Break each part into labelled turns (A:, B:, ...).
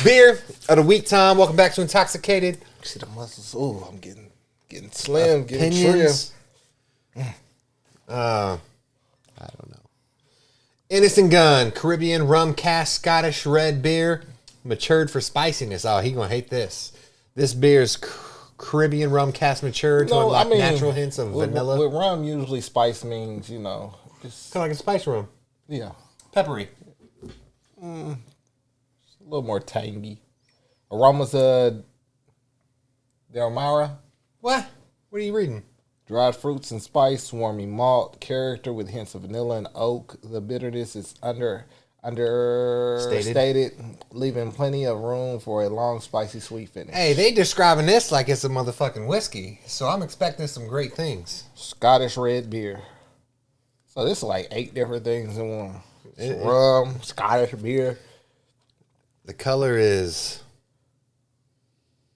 A: Beer of the week time. Welcome back to Intoxicated.
B: See the muscles. Oh, I'm getting slim, getting
A: Opinions.
B: trim.
A: I don't know. Innis Gunn, Caribbean Rum Cask Scottish red beer, matured for spiciness. Oh, he gonna hate this. This beer is Caribbean Rum Cask matured to unlock natural hints of vanilla.
B: With rum, usually spice means, it's
A: kind of like a spice rum.
B: Yeah,
A: Peppery.
B: a little more tangy. Aromas of Delmira.
A: What? What are you reading?
B: Dried fruits and spice, warming malt, character with hints of vanilla and oak. The bitterness is understated, leaving plenty of room for a long, spicy, sweet finish.
A: Hey, they describing this like it's a motherfucking whiskey, so I'm expecting some great things.
B: Scottish red beer. So this is like 8 different things in one. Rum, Scottish beer.
A: The color is...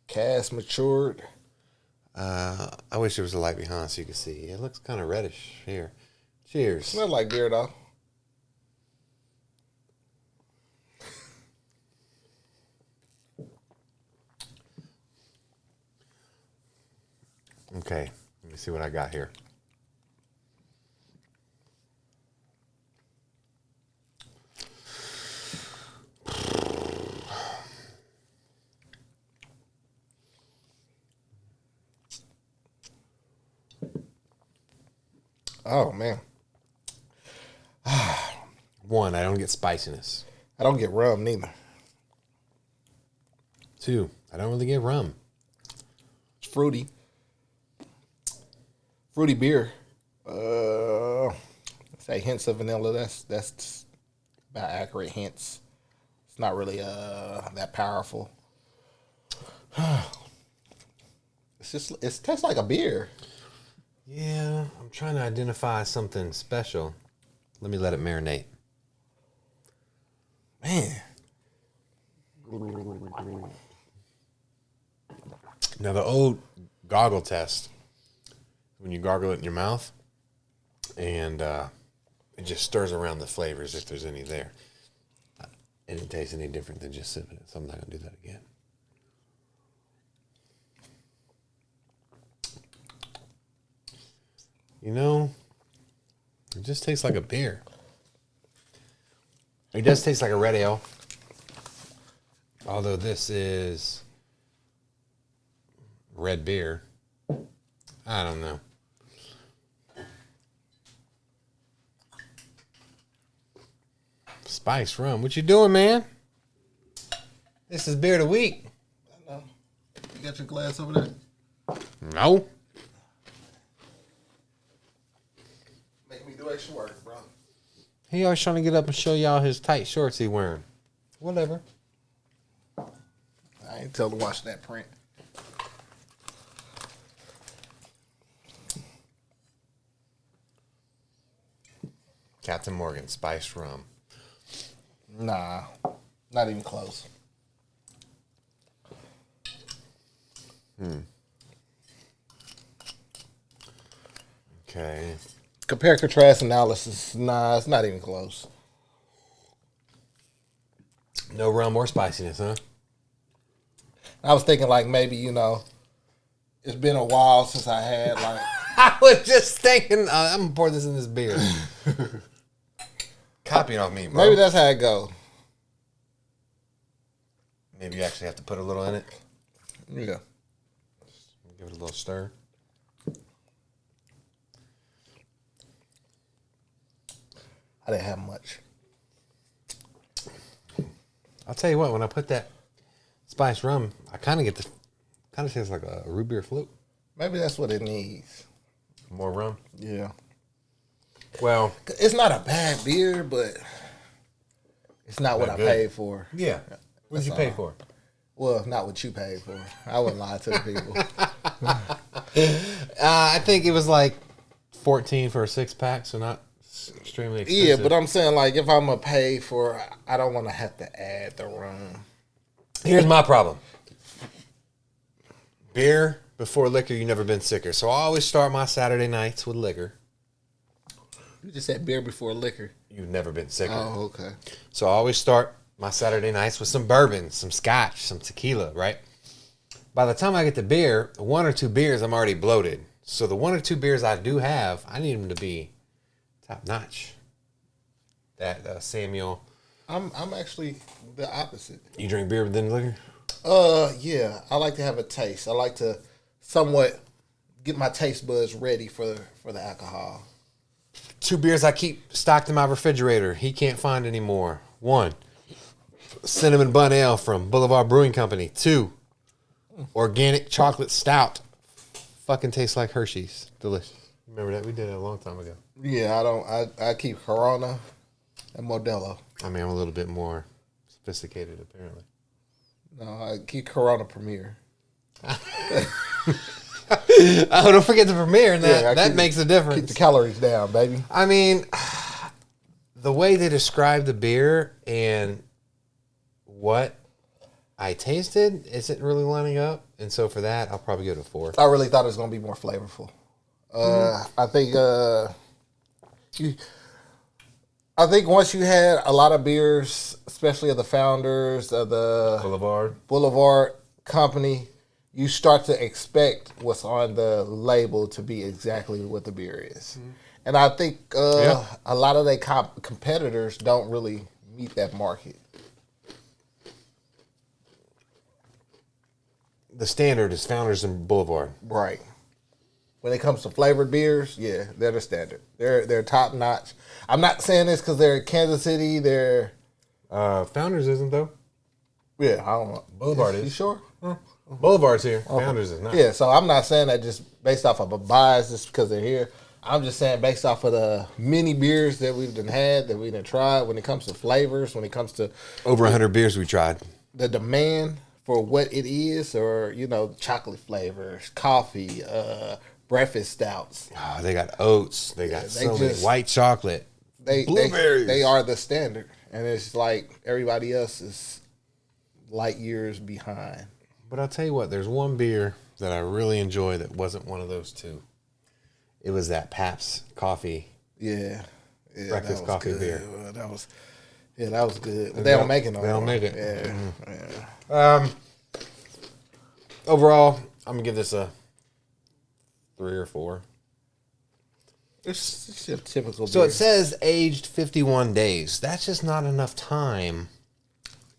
B: Cask matured.
A: I wish there was a light behind so you could see. It looks kind of reddish here. Cheers.
B: Smells like beer though.
A: Okay, let me see what I got here.
B: Oh man.
A: 1, I don't get spiciness.
B: I don't get rum neither.
A: 2, I don't really get rum.
B: It's fruity. Fruity beer. Say hints of vanilla. That's about accurate hints. It's not really that powerful. It tastes like a beer.
A: Yeah, I'm trying to identify something special. Let me let it marinate.
B: Man.
A: Now, the old goggle test, when you gargle it in your mouth, and it just stirs around the flavors if there's any there. It didn't taste any different than just sipping it, so I'm not going to do that again. You know, it just tastes like a beer. It does taste like a red ale. Although this is red beer. I don't know. Spice rum. What you doing, man? This is beer of the week.
B: I know. You got your glass over there?
A: No.
B: Make me do extra work, bro.
A: He always trying to get up and show y'all his tight shorts he wearing. Whatever.
B: I ain't tell to watch that print.
A: Captain Morgan, spiced rum.
B: Nah, not even close.
A: Okay.
B: Compare contrast analysis. Nah, it's not even close.
A: No rum or spiciness, huh?
B: I was thinking like maybe, it's been a while since I had like...
A: I was just thinking, I'm going to pour this in this beer. Copying off me, bro.
B: Maybe that's how it goes.
A: Maybe you actually have to put a little in it.
B: Yeah.
A: Give it a little stir.
B: I didn't have much.
A: I'll tell you what, when I put that spiced rum, I kind of get the... Kind of tastes like a root beer float.
B: Maybe that's what it needs.
A: More rum?
B: Yeah.
A: Well...
B: It's not a bad beer, but it's not what I paid for.
A: Yeah. What did you pay for?
B: Well, not what you paid for. I wouldn't lie to the people.
A: I think it was like 14 for a 6-pack, so not extremely expensive.
B: Yeah, but I'm saying like if I'm going to pay for, I don't want to have to add the rum.
A: Here's my problem. Beer before liquor, you never been sicker. So I always start my Saturday nights with liquor.
B: You just said beer before liquor.
A: You've never been sicker.
B: Oh, okay.
A: So I always start my Saturday nights with some bourbon, some scotch, some tequila, right? By the time I get to beer, 1 or 2 beers, I'm already bloated. So the 1 or 2 beers I do have, I need them to be top notch. That Samuel.
B: I'm actually the opposite.
A: You drink beer with then liquor?
B: Yeah. I like to have a taste. I like to somewhat get my taste buds ready for the alcohol.
A: 2 beers I keep stocked in my refrigerator. He can't find anymore. 1, cinnamon bun ale from Boulevard Brewing Company. 2, organic chocolate stout. Fucking tastes like Hershey's. Delicious. Remember that? We did it a long time ago.
B: Yeah, I keep Corona and Modelo.
A: I mean, I'm a little bit more sophisticated, apparently.
B: No, I keep Corona Premier.
A: Oh, don't forget the Premier. That makes a difference.
B: Keep the calories down, baby.
A: I mean, the way they describe the beer and what I tasted isn't really lining up. And so for that, I'll probably give it a 4.
B: I really thought it was going to be more flavorful. I think once you had a lot of beers, especially of the founders of the Boulevard Company, you start to expect what's on the label to be exactly what the beer is. And I think a lot of their competitors don't really meet that market.
A: The standard is Founders and Boulevard.
B: Right. When it comes to flavored beers, yeah, they're the standard. They're top notch. I'm not saying this because they're Kansas City. They're
A: Founders isn't though.
B: Yeah, I don't know.
A: Boulevard is.
B: You sure?
A: Boulevard's here. Okay. Founders is not.
B: Yeah, so I'm not saying that just based off of a bias just because they're here. I'm just saying based off of the many beers that we've had, that we've tried, when it comes to flavors, when it comes to
A: over 100 beers we tried.
B: The demand for what it is, or chocolate flavors, coffee, breakfast stouts.
A: Oh, they got oats. They got many white chocolate. Blueberries.
B: They are the standard, and it's like everybody else is light years behind.
A: But I'll tell you what, there's one beer that I really enjoy that wasn't one of those 2. It was that Pabst coffee.
B: Yeah,
A: breakfast coffee
B: good.
A: beer.
B: That was good. But they don't make it no more.
A: They don't make it.
B: Yeah.
A: Overall, I'm gonna give this a 3 or 4.
B: It's a typical beer.
A: So it says aged 51 days. That's just not enough time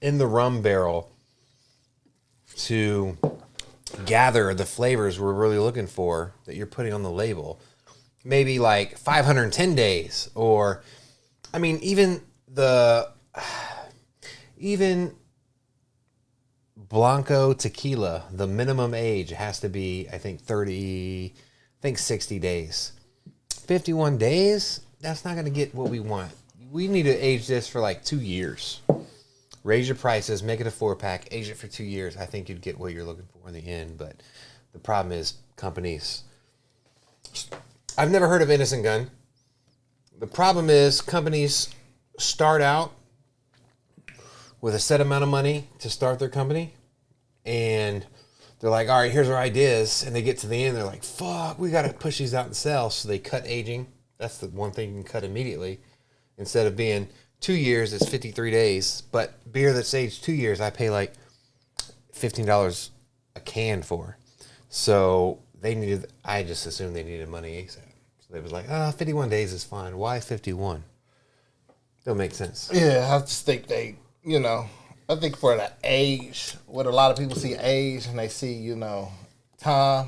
A: in the rum barrel to gather the flavors we're really looking for that you're putting on the label. Maybe like 510 days, or I mean, even Blanco tequila, the minimum age has to be, I think 60 days. 51 days, that's not going to get what we want. We need to age this for like 2 years. Raise your prices, make it a 4-pack, age it for 2 years. I think you'd get what you're looking for in the end. But the problem is companies. I've never heard of Innis Gunn. The problem is companies start out with a set amount of money to start their company. And they're like, all right, here's our ideas. And they get to the end, they're like, fuck, we got to push these out and sell. So they cut aging. That's the one thing you can cut immediately. Instead of being 2 years, it's 53 days. But beer that's aged 2 years, I pay like $15 a can for. So I just assumed they needed money ASAP. So they was like, 51 days is fine. Why 51? Don't make sense.
B: Yeah, I just think I think for the age, what a lot of people see age and they see, time,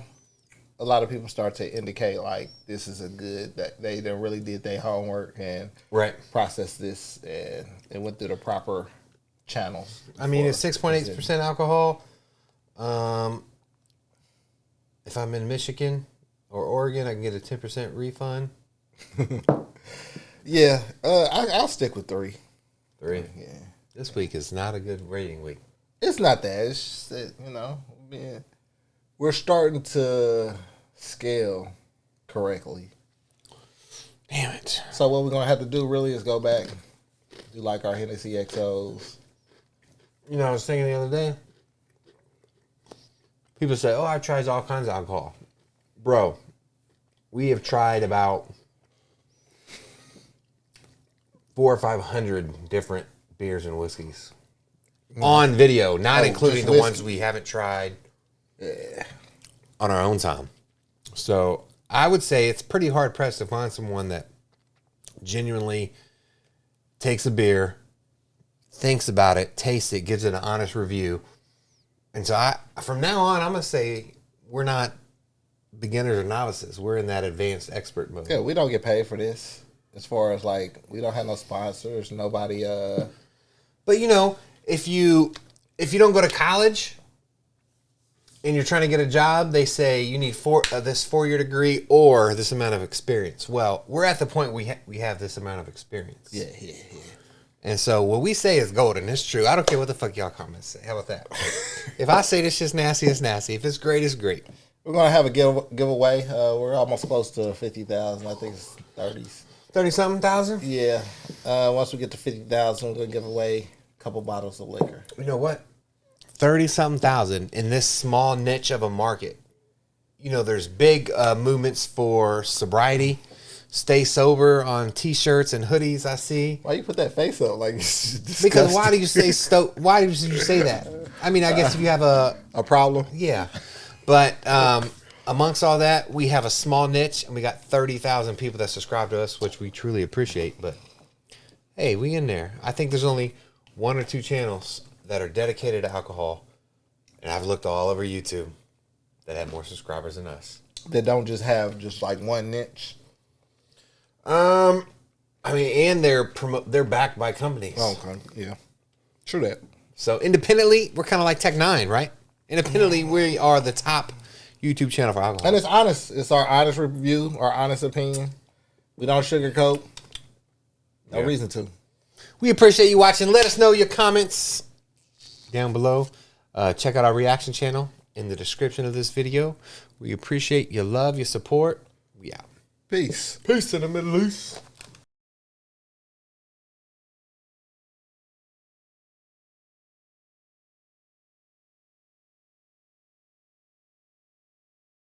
B: a lot of people start to indicate like this is that they really did their homework and processed this and went through the proper channels.
A: I mean, it's 6.8% alcohol. If I'm in Michigan or Oregon, I can get a 10% refund.
B: Yeah, I'll stick with 3.
A: 3?
B: Yeah.
A: This week is not a good rating week.
B: It's not that. It's just that, we're starting to scale correctly.
A: Damn it.
B: So what we're going to have to do really is go back, do like our Hennessy XOs.
A: I was thinking the other day, people say, I tried all kinds of alcohol. Bro, we have tried about 400 or 500 different beers and whiskeys on video, not including the ones we haven't tried on our own time. So I would say it's pretty hard pressed to find someone that genuinely takes a beer, thinks about it, tastes it, gives it an honest review. And so from now on, I'm going to say we're not beginners or novices. We're in that advanced expert mode.
B: Yeah, we don't get paid for this. As far as like, we don't have no sponsors, nobody.
A: But you know, if you don't go to college and you're trying to get a job, they say you need this 4-year degree or this amount of experience. Well, we're at the point we have this amount of experience.
B: Yeah.
A: And so what we say is golden. It's true. I don't care what the fuck y'all comments say. How about that? If I say this shit's nasty, it's nasty. If it's great, it's great.
B: We're gonna have a giveaway. We're almost close to 50,000. I think it's 30s.
A: 30-something thousand?
B: Yeah. Once we get to 50,000, we're gonna give away a couple bottles of liquor.
A: You know what? 30-something thousand in this small niche of a market. You know, there's big movements for sobriety. Stay sober on T-shirts and hoodies. I see.
B: Why you put that face up like?
A: Because why do you say why did you say that? I mean, I guess if you have a
B: problem,
A: yeah. But amongst all that, we have a small niche, and we got 30,000 people that subscribe to us, which we truly appreciate. But hey, we in there. I think there's only 1 or 2 channels that are dedicated to alcohol, and I've looked all over YouTube that have more subscribers than us.
B: That don't just have just like one niche.
A: I mean, and they're backed by companies.
B: Oh, okay. Yeah. True that.
A: So independently, we're kind of like Tech 9, right? Independently, we are the top YouTube channel for alcohol.
B: And it's honest. It's our honest review, our honest opinion. We don't sugarcoat. No reason to.
A: We appreciate you watching. Let us know your comments down below. Check out our reaction channel in the description of this video. We appreciate your love, your support. We out.
B: Peace.
A: Peace in the Middle East.